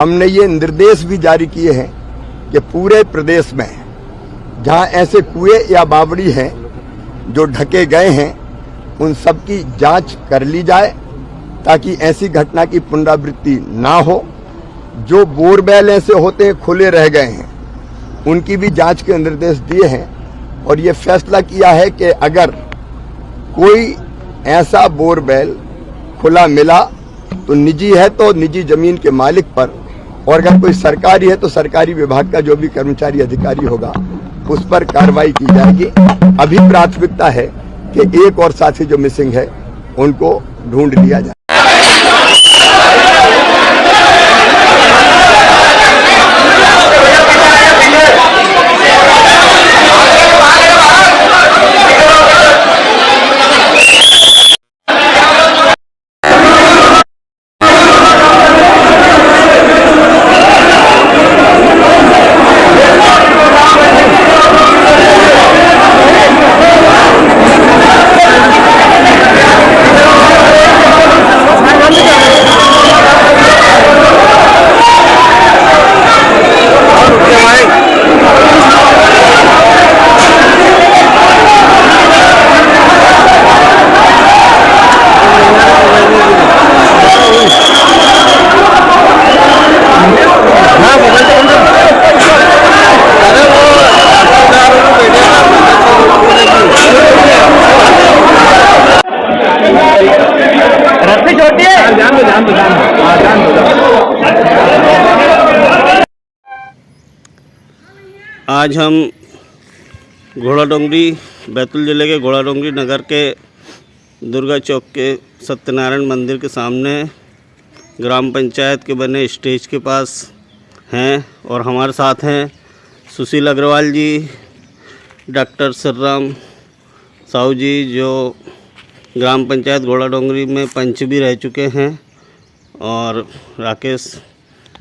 हमने ये निर्देश भी जारी किए हैं कि पूरे प्रदेश में जहां ऐसे कुएं या बावड़ी हैं जो ढके गए हैं उन सब की जांच कर ली जाए ताकि ऐसी घटना की पुनरावृत्ति ना हो। जो बोरवेल ऐसे होते हैं खुले रह गए हैं उनकी भी जांच के निर्देश दिए हैं और ये फैसला किया है कि अगर कोई ऐसा बोरवेल खुला मिला तो निजी है तो निजी जमीन के मालिक पर, और अगर कोई सरकारी है तो सरकारी विभाग का जो भी कर्मचारी अधिकारी होगा उस पर कार्रवाई की जाएगी। अभी प्राथमिकता है कि एक और साथी जो मिसिंग है उनको ढूंढ लिया जाए। आज हम घोड़ाडोंगरी बैतूल ज़िले के घोड़ाडोंगरी नगर के दुर्गा चौक के सत्यनारायण मंदिर के सामने ग्राम पंचायत के बने स्टेज के पास हैं और हमारे साथ हैं सुशील अग्रवाल जी, डॉक्टर श्रीराम साहू जी जो ग्राम पंचायत घोड़ाडोंगरी में पंच भी रह चुके हैं और राकेश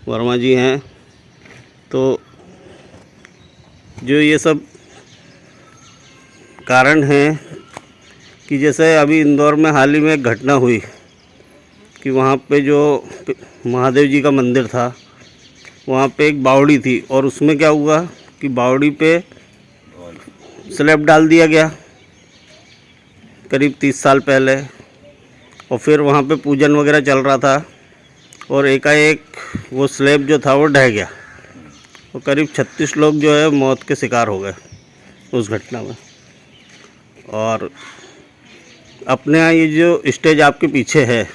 वर्मा जी हैं। तो जो ये सब कारण हैं कि जैसे अभी इंदौर में हाल ही में एक घटना हुई कि वहाँ पे जो महादेव जी का मंदिर था वहाँ पे एक बावड़ी थी और उसमें क्या हुआ कि बावड़ी पे स्लैब डाल दिया गया करीब 30 साल पहले, और फिर वहाँ पे पूजन वगैरह चल रहा था और एकाएक वो स्लैब जो था वो ढह गया और करीब 36 लोग जो है मौत के शिकार हो गए उस घटना में। और अपने यहाँ ये जो स्टेज आपके पीछे है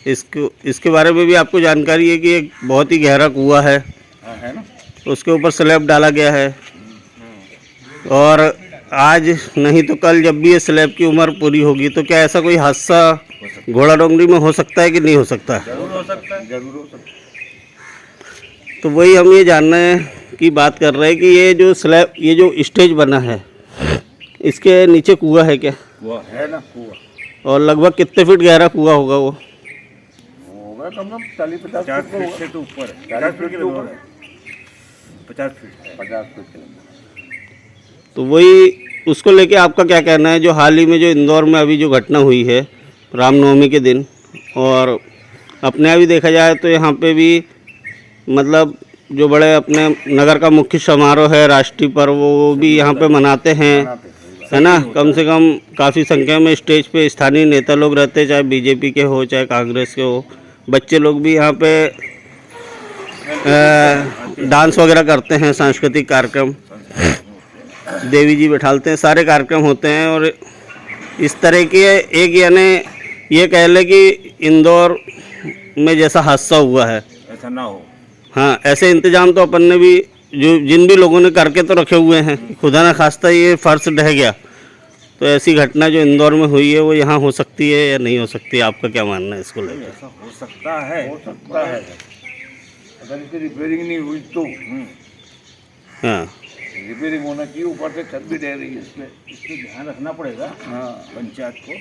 इसके बारे में भी आपको जानकारी है कि एक बहुत ही गहरा कुआं है ना, उसके ऊपर स्लैब डाला गया है और आज नहीं तो कल जब भी ये स्लैब की उम्र पूरी होगी तो क्या ऐसा कोई हादसा घोड़ाडोंगरी में हो सकता है कि नहीं हो सकता? जरूर हो सकता है, जरूर हो सकता है। तो वही हम ये जानने की बात कर रहे हैं कि ये जो स्लैब, ये जो स्टेज बना है इसके नीचे कुआं है क्या? कुआं है ना, कुआं। और लगभग कितने फीट गहरा कुआं होगा वो? होगा कम से कम 40-50 फीट से तो ऊपर है। 50 फीट के ऊपर है, 50 फीट के। तो वही उसको लेके आपका क्या कहना है जो हाल ही में जो इंदौर में अभी जो घटना हुई है रामनवमी के दिन, और अपने यहाँ भी देखा जाए तो यहाँ पे भी मतलब जो बड़े अपने नगर का मुख्य समारोह है राष्ट्रीय पर्व वो भी यहाँ पे मनाते हैं, है ना। कम से कम काफ़ी संख्या में स्टेज पे स्थानीय नेता लोग रहते हैं, चाहे बीजेपी के हो चाहे कांग्रेस के हो। बच्चे लोग भी यहाँ पे डांस वगैरह करते हैं, सांस्कृतिक कार्यक्रम, देवी जी बैठालते हैं, सारे कार्यक्रम होते हैं। और इस तरह के एक यानी ये कह लें कि इंदौर में जैसा हादसा हुआ है ऐसा ना हो। हाँ, ऐसे इंतजाम तो अपन ने भी जो जिन भी लोगों ने करके तो रखे हुए हैं, खुदा ना खास्ता ये फर्श ढह गया तो ऐसी घटना जो इंदौर में हुई है वो यहाँ हो सकती है या नहीं हो सकती? आपका क्या मानना है इसको लेकर? ऐसा हो सकता है, हो सकता है अगर इसकी रिपेयरिंग नहीं हुई तो। हाँ, रिपेयरिंग होना चाहिए, ऊपर से छत भी ढह रही है, इसमें ध्यान रखना पड़ेगा। हाँ, पंचायत को,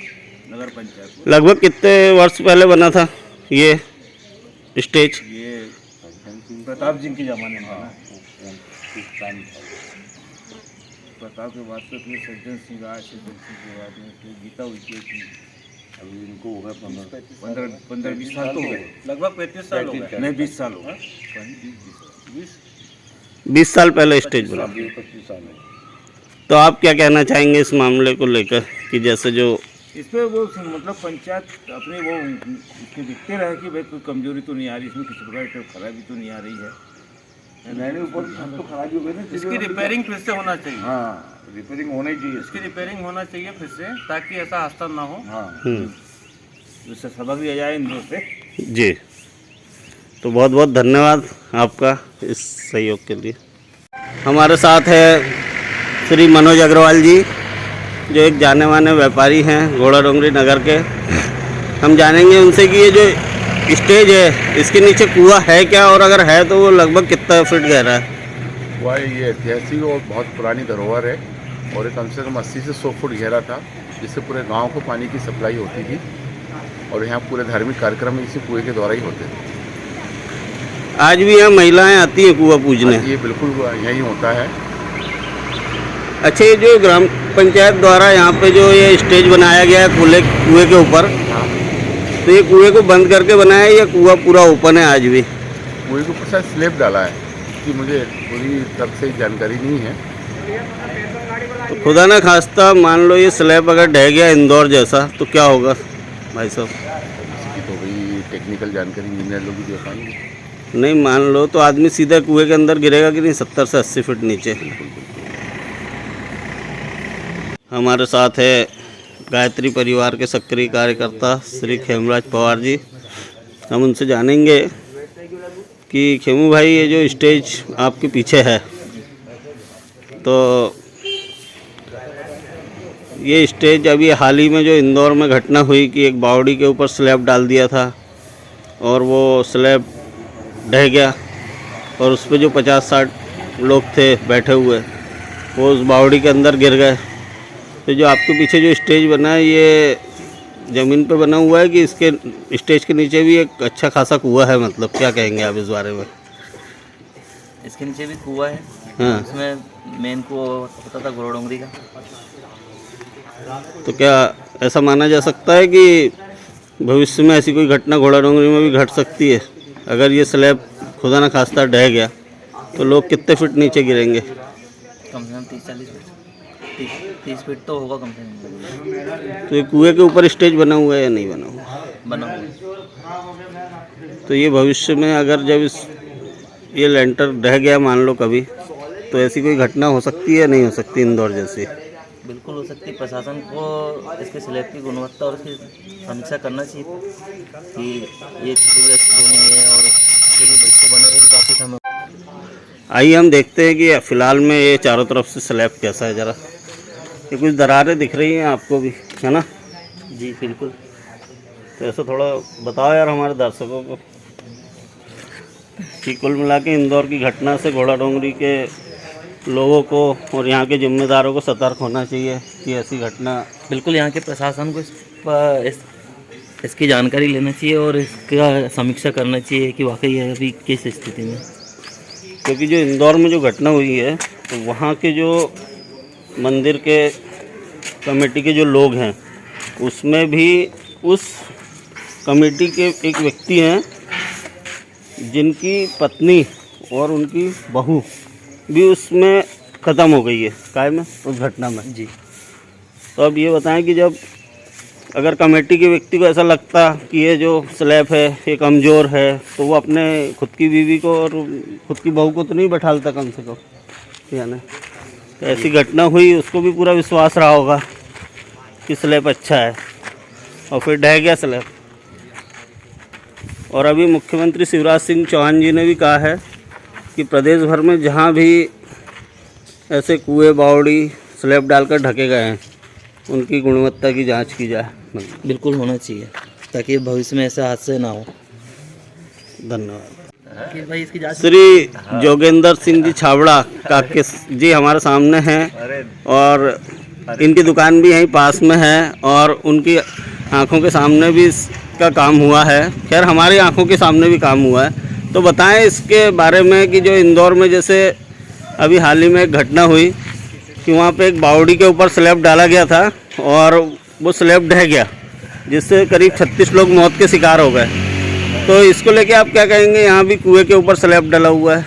नगर पंचायत को। लगभग कितने वर्ष पहले बना था ये स्टेज? ये प्रताप जी के ज़माने में। हाँ, प्रताप के बाद से फिर सज्जन सिंह आए, सज्जन सिंह के बाद में फिर गीता हुई थी। अभी इनको हो गए 15-20 साल तो हो गए, लगभग 35 साल हो गए, नहीं 20 साल हो गए, 20 साल पहले स्टेज बना। 25 साल है। तो आप क्या कहना चाहेंगे इस मामले को लेकर कि जैसे जो इस पर वो मतलब पंचायत अपने वो इसके दिखते रहे कि भाई कोई कमजोरी तो नहीं आ रही इसमें, किसी प्रकार की खराबी तो नहीं आ रही है, नहीं ऊपर सब तो खराबी हो गई ना, इसकी रिपेयरिंग फिर से होना चाहिए। हाँ रिपेयरिंग होना ही चाहिए इसकी रिपेयरिंग होना चाहिए फिर से, ताकि ऐसा हादसा ना हो। हाँ जिससे सबक लिया जाए इन दोस्त से। जी, तो बहुत बहुत धन्यवाद आपका इस सहयोग के लिए। हमारे साथ है श्री मनोज अग्रवाल जी, जो एक जाने माने व्यापारी हैं घोड़ा डोंगरी नगर के। हम जानेंगे उनसे कि ये जो स्टेज है इसके नीचे कुआं है क्या, और अगर है तो वो लगभग कितना फीट गहरा है। हुआ ये ऐतिहासिक और बहुत पुरानी धरोहर है और ये कम से कम 80 से 100 फुट गहरा था, जिससे पूरे गांव को पानी की सप्लाई होती थी और यहाँ पूरे धार्मिक कार्यक्रम इसी कुएं के द्वारा ही होते थे। आज भी यहाँ महिलाएं आती हैं कुआं पूजने। ये बिल्कुल यही होता है। अच्छा, ये जो ग्राम पंचायत द्वारा यहाँ पे जो ये स्टेज बनाया गया है कुएं के ऊपर, हाँ तो ये कुएं को बंद करके बनाया है या कुआं पूरा ओपन है आज भी? कुएं के ऊपर शायद स्लैब डाला है, कि मुझे पूरी तरह से जानकारी नहीं है। तो खुदा ना खास्ता मान लो ये स्लैब अगर ढह गया इंदौर जैसा तो क्या होगा भाई साहब? इसकी तो भाई टेक्निकल जानकारी इंजीनियर लोग ही दे पाएंगे। नहीं, मान लो तो आदमी सीधा कुएं के अंदर गिरेगा कि नहीं 70 से 80 फीट नीचे। हमारे साथ है गायत्री परिवार के सक्रिय कार्यकर्ता श्री खेमराज पवार जी। हम उनसे जानेंगे कि खेमू भाई ये जो स्टेज आपके पीछे है, तो ये स्टेज अभी हाल ही में जो इंदौर में घटना हुई कि एक बावड़ी के ऊपर स्लैब डाल दिया था और वो स्लैब ढह गया और उस पर जो 50-60 लोग थे बैठे हुए वो उस बावड़ी के अंदर गिर गए। तो जो आपके पीछे जो स्टेज बना है ये ज़मीन पे बना हुआ है कि इसके स्टेज के नीचे भी एक अच्छा खासा कुआं है, मतलब क्या कहेंगे आप इस बारे में? इसके नीचे भी कुआं है। हाँ, इसमें मेन कुआं होता था घोड़ा डोंगरी का। तो क्या ऐसा माना जा सकता है कि भविष्य में ऐसी कोई घटना घोड़ा डोंगरी में भी घट सकती है? अगर ये स्लैब खुदा ना खास्ता ढह गया तो लोग कितने फीट नीचे गिरेंगे? कम से कम 30-40 फीट, 30 फीट तो होगा कम से कम। तो ये कुएं के ऊपर स्टेज बना हुआ है या नहीं बना हुआ? बना हुआ है। तो ये भविष्य में अगर जब ये लेंटर ढह गया मान लो कभी, तो ऐसी कोई घटना हो सकती है नहीं हो सकती इंदौर जैसी? बिल्कुल हो सकती है। प्रशासन को इसके स्लैब की गुणवत्ता और इसकी समीक्षा करना चाहिए कि ये क्षतिग्रस्त नहीं है और यदि बच्चे बने हुए काफ़ी समय। आइए हम देखते हैं कि फिलहाल में ये चारों तरफ से स्लैब कैसा है। ज़रा ये कुछ दरारें दिख रही हैं आपको भी, है ना? जी बिल्कुल। तो ऐसा थोड़ा बताओ यार हमारे दर्शकों को कि कुल मिला के इंदौर की घटना से घोड़ा डोंगरी के लोगों को और यहाँ के जिम्मेदारों को सतर्क होना चाहिए कि ऐसी घटना। बिल्कुल, यहाँ के प्रशासन को इसकी जानकारी लेना चाहिए और इसका समीक्षा करना चाहिए कि वाकई अभी किस स्थिति में। क्योंकि जो इंदौर में जो घटना हुई है तो वहाँ के जो मंदिर के कमेटी के जो लोग हैं उसमें भी उस कमेटी के एक व्यक्ति हैं जिनकी पत्नी और उनकी बहू भी उसमें ख़त्म हो गई है काय में, उस घटना में। जी। तो अब ये बताएं कि जब अगर कमेटी के व्यक्ति को ऐसा लगता कि ये जो स्लैब है ये कमज़ोर है तो वो अपने खुद की बीवी को और खुद की बहू को तो नहीं बैठालता कम से कम, यानी तो ऐसी घटना हुई उसको भी पूरा विश्वास रहा होगा कि स्लैब अच्छा है और फिर ढह गया स्लैब। और अभी मुख्यमंत्री शिवराज सिंह चौहान जी ने भी कहा है कि प्रदेश भर में जहाँ भी ऐसे कुएं बावड़ी स्लैब डालकर ढके गए हैं उनकी गुणवत्ता की जांच की जाए। बिल्कुल होना चाहिए ताकि भविष्य में ऐसे हादसे ना हो। धन्यवाद। कि भाई इसकी जांच श्री जोगेंद्र सिंह जी छाबड़ा काके जी हमारे सामने हैं और इनकी दुकान भी यहीं पास में है और उनकी आंखों के सामने भी इसका काम हुआ है। खैर हमारी आंखों के सामने भी काम हुआ है। तो बताएं इसके बारे में कि जो इंदौर में जैसे अभी हाल ही में एक घटना हुई कि वहाँ पे एक बावड़ी के ऊपर स्लैब डाला गया था और वो स्लैब ढह गया जिससे करीब 36 लोग मौत के शिकार हो गए। तो इसको लेके आप क्या कहेंगे? यहाँ भी कुएं के ऊपर स्लैब डला हुआ है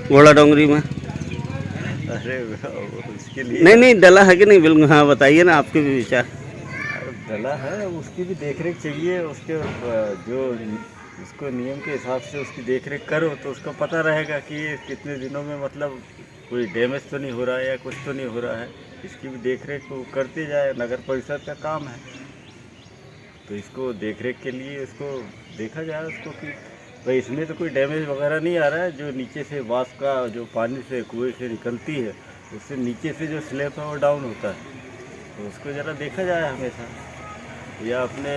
घोड़ा डोंगरी में। अरे उसके लिए नहीं डला है कि नहीं? बिल्कुल, हाँ बताइए ना आपके भी विचार। डला है, उसकी भी देखरेख चाहिए। उसके जो उसको नियम के हिसाब से उसकी देखरेख करो तो उसको पता रहेगा कि ये कितने दिनों में मतलब कोई डैमेज तो नहीं हो रहा है या कुछ तो नहीं हो रहा है। इसकी भी देखरेख को करते जाए, नगर परिषद का काम है। तो इसको देखरेख के लिए इसको देखा जाए उसको कि भाई इसमें तो कोई डैमेज वगैरह नहीं आ रहा है। जो नीचे से बांस का जो पानी से कुएं से निकलती है उससे नीचे से जो स्लैब है वो डाउन होता है, तो उसको ज़रा देखा जाए हमेशा, या अपने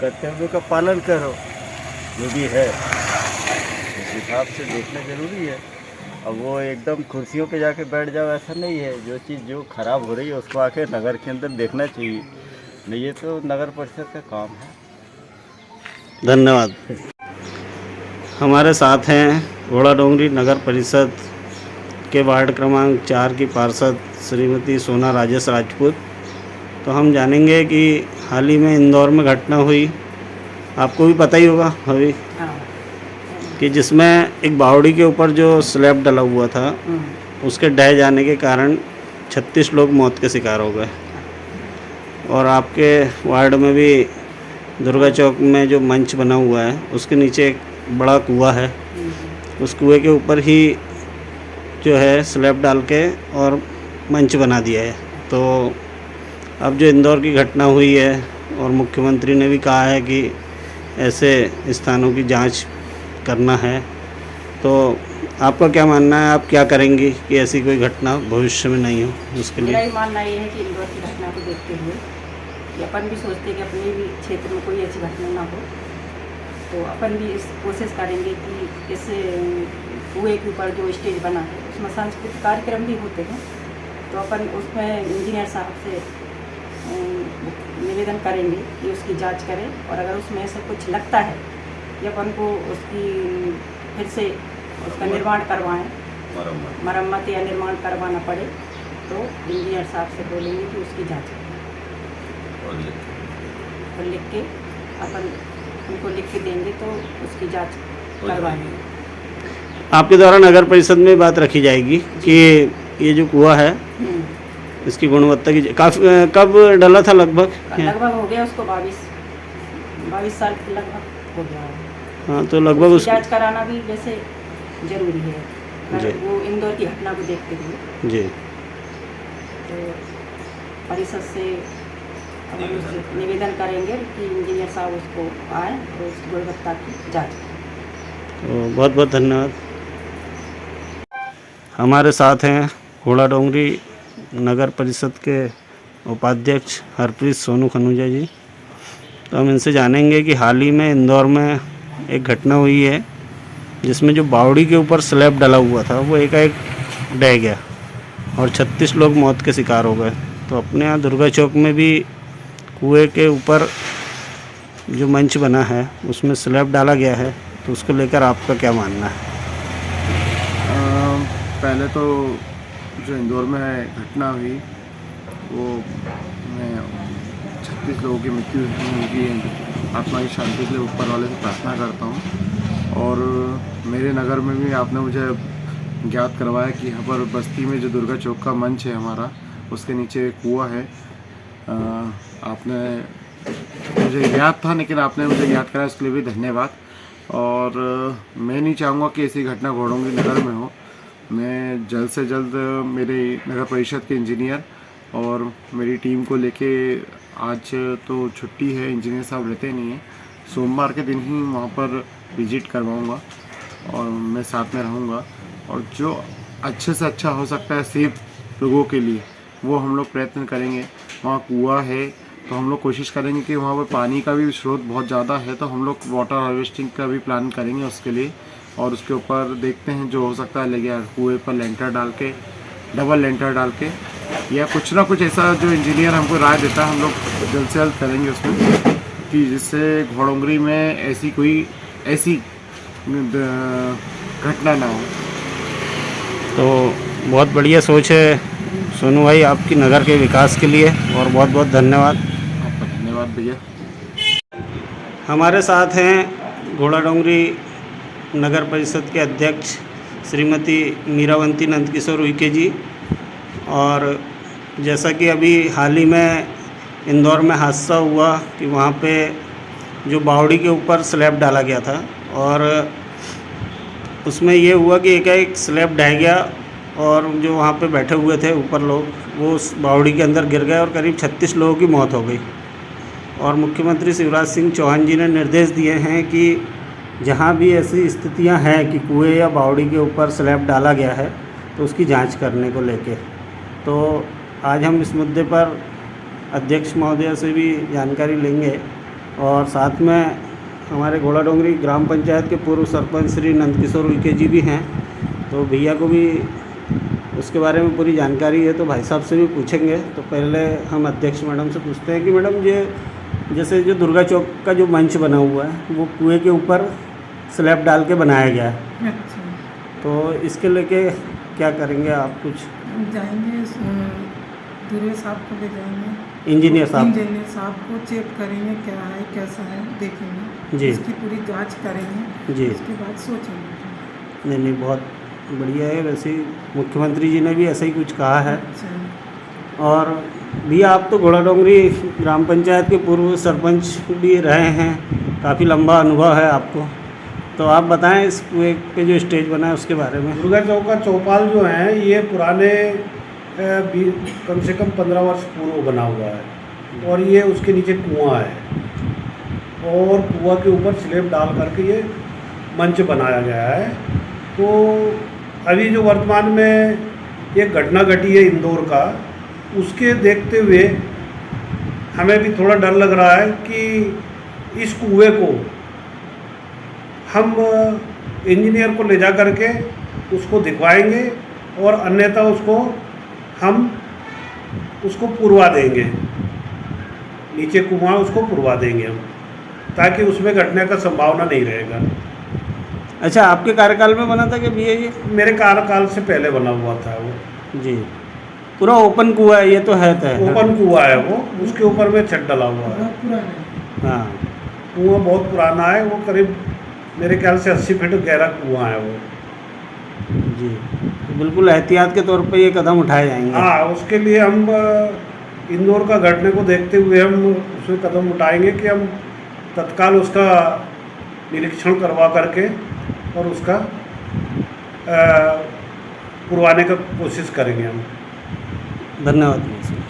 कर्तव्यों का पालन करो जो भी है उस हिसाब से देखना ज़रूरी है। अब वो एकदम कुर्सियों पे जाके बैठ जाओ ऐसा नहीं है। जो चीज़ जो ख़राब हो रही है उसको आके नगर के अंदर देखना चाहिए, नहीं ये तो नगर परिषद का काम है। धन्यवाद। हमारे साथ हैं घोड़ा डोंगरी नगर परिषद के वार्ड क्रमांक 4 की पार्षद श्रीमती सोना राजेश राजपूत। तो हम जानेंगे कि हाल ही में इंदौर में घटना हुई, आपको भी पता ही होगा अभी, कि जिसमें एक बावड़ी के ऊपर जो स्लैब डला हुआ था उसके ढह जाने के कारण 36 लोग मौत के शिकार हो गए। और आपके वार्ड में भी दुर्गा चौक में जो मंच बना हुआ है उसके नीचे एक बड़ा कुआं है, उस कुएं के ऊपर ही जो है स्लैब डाल के और मंच बना दिया है। तो अब जो इंदौर की घटना हुई है और मुख्यमंत्री ने भी कहा है कि ऐसे स्थानों की जांच करना है, तो आपका क्या मानना है? आप क्या करेंगी कि ऐसी कोई घटना भविष्य में नहीं हो उसके मेरा लिए? ही मानना ये है कि इंदौर की घटना को देखते हुए कि अपन भी सोचते हैं कि अपने भी क्षेत्र में कोई ऐसी घटना ना हो, तो अपन भी इस कोशिश करेंगे कि इस कुएं के ऊपर जो स्टेज बना है उसमें सांस्कृतिक कार्यक्रम भी होते हैं, तो अपन उसमें इंजीनियर साहब से निवेदन करेंगे कि उसकी जांच करें, और अगर उसमें ऐसा कुछ लगता है कि अपन को उसकी फिर से उसका निर्माण करवाएं, मरम्मत या निर्माण करवाना पड़े, तो इंजीनियर साहब से बोलेंगे कि उसकी जांच करें और लिख के अपन उनको लिख के देंगे तो उसकी जांच करवाएंगे। आपके द्वारा नगर परिषद में बात रखी जाएगी कि ये जो कुआं है इसकी गुणवत्ता की काफ़ी कब डला था लगभग? लगभग हो गया उसको 22 साल लगभग हो गया है। हाँ, तो लगभग उसकी जांच कराना भी वैसे जरूरी है जी। अगर वो इंदौर की घटना को देखते हुए, जी। तो परिषद से हम उससे निवेदन करेंगे कि इंजीनियर साहब उसको आए और उस गुणवत्ता की जांच करें। तो बहुत बहुत धन्यवाद। हमारे साथ हैं घोड़ा डोंगरी नगर परिषद के उपाध्यक्ष हरप्रीत सोनू खनूजा जी। तो हम इनसे जानेंगे कि हाल ही में इंदौर में एक घटना हुई है जिसमें जो बावड़ी के ऊपर स्लैब डला हुआ था वो एकाएक ढह गया और 36 लोग मौत के शिकार हो गए। तो अपने यहाँ दुर्गा चौक में भी कुएं के ऊपर जो मंच बना है उसमें स्लैब डाला गया है, तो उसको लेकर आपका क्या मानना है? पहले तो जो इंदौर में घटना हुई वो मैं 36 लोगों की मृत्यु हुई है, आत्मा की शांति के लिए ऊपर वाले से प्रार्थना करता हूँ। और मेरे नगर में भी आपने मुझे ज्ञात करवाया कि यहाँ पर बस्ती में जो दुर्गा चौक का मंच है हमारा, उसके नीचे कुआं है। आपने मुझे याद था लेकिन आपने मुझे याद कराया, उसके लिए भी धन्यवाद। और मैं नहीं चाहूँगा कि ऐसी घटना घोड़ोंगी नगर में हो। मैं जल्द से जल्द मेरे नगर परिषद के इंजीनियर और मेरी टीम को लेके, आज तो छुट्टी है, इंजीनियर साहब रहते नहीं हैं, सोमवार के दिन ही वहाँ पर विजिट करवाऊँगा और मैं साथ में रहूँगा। और जो अच्छे से अच्छा हो सकता है सेफ लोगों के लिए वो हम लोग प्रयत्न करेंगे। वहाँ कुआं है तो हम लोग कोशिश करेंगे कि वहाँ पर पानी का भी स्रोत बहुत ज़्यादा है, तो हम लोग वाटर हार्वेस्टिंग का भी प्लान करेंगे उसके लिए। और उसके ऊपर देखते हैं जो हो सकता है, लगे कुएँ पर लेंटर डाल के, डबल लेंटर डाल के, या कुछ ना कुछ ऐसा जो इंजीनियर हमको राय देता है हम लोग जल्द से जल्द करेंगे उसमें, कि जिससे घोड़ोंगरी में ऐसी कोई ऐसी घटना ना हो। तो बहुत बढ़िया सोच है सोनू भाई आपकी नगर के विकास के लिए और बहुत बहुत धन्यवाद। आपका धन्यवाद भैया। हमारे साथ हैं घोड़ाडोंगरी नगर परिषद के अध्यक्ष श्रीमती मीरावंती नंदकिशोर उइके जी। और जैसा कि अभी हाल ही में इंदौर में हादसा हुआ कि वहाँ पे जो बावड़ी के ऊपर स्लैब डाला गया था और उसमें ये हुआ कि एकाएक स्लैब ढह गया और जो वहाँ पे बैठे हुए थे ऊपर लोग वो उस बावड़ी के अंदर गिर गए और करीब 36 लोगों की मौत हो गई। और मुख्यमंत्री शिवराज सिंह चौहान जी ने निर्देश दिए हैं कि जहाँ भी ऐसी स्थितियाँ हैं कि कुएं या बावड़ी के ऊपर स्लैब डाला गया है तो उसकी जांच करने को लेके तो आज हम इस मुद्दे पर अध्यक्ष महोदय से भी जानकारी लेंगे और साथ में हमारे घोड़ाडोंगरी ग्राम पंचायत के पूर्व सरपंच श्री नंदकिशोर उइके जी भी हैं। तो भैया को भी उसके बारे में पूरी जानकारी है तो भाई साहब से भी पूछेंगे। तो पहले हम अध्यक्ष मैडम से पूछते हैं कि मैडम ये जैसे जो दुर्गा चौक का जो मंच बना हुआ है वो कुएं के ऊपर स्लैब डाल के बनाया गया है, तो इसके लेके क्या करेंगे आप? कुछ जाएंगे दुर्गा साहब को ले जाएंगे, इंजीनियर साहब को चेक करेंगे क्या है कैसा है देखेंगे जी, इसकी पूरी जांच करेंगे जी, उसके बाद सोचेंगे। नहीं बहुत बढ़िया है। वैसे ही मुख्यमंत्री जी ने भी ऐसा ही कुछ कहा है। और भी आप तो घोड़ाडोंगरी ग्राम पंचायत के पूर्व सरपंच भी रहे हैं, काफ़ी लंबा अनुभव है आपको, तो आप बताएं इस कुएं पे जो स्टेज बना है उसके बारे में। दुर्गा चौक का चौपाल जो है ये पुराने कम से कम 15 वर्ष पूर्व बना हुआ है और ये उसके नीचे कुआं है और कुआं के ऊपर स्लैब डाल करके ये मंच बनाया गया है। तो अभी जो वर्तमान में एक घटना घटी है इंदौर का, उसके देखते हुए हमें भी थोड़ा डर लग रहा है कि इस कुएं को हम इंजीनियर को ले जा करके उसको दिखवाएंगे और अन्यथा हम उसको पुरवा देंगे, नीचे कुआं उसको पुरवा देंगे हम, ताकि उसमें घटने का संभावना नहीं रहेगा। अच्छा, आपके कार्यकाल में बना था कि भैया ये? मेरे कार्यकाल से पहले बना हुआ था वो जी। पूरा ओपन कुआं है ये तो है ओपन कुआं है वो, उसके ऊपर में छत डला हुआ है। हाँ, कुआं बहुत पुराना है, वो करीब मेरे ख्याल से 80 फीट गहरा कुआं है वो जी। तो बिल्कुल एहतियात के तौर पे ये कदम उठाए जाएंगे। हाँ, उसके लिए हम इंदौर का घटने को देखते हुए हम उसमें कदम उठाएंगे कि हम तत्काल उसका निरीक्षण करवा करके और उसका पुरवाने का कोशिश करेंगे हम। धन्यवाद।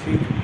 ठीक है।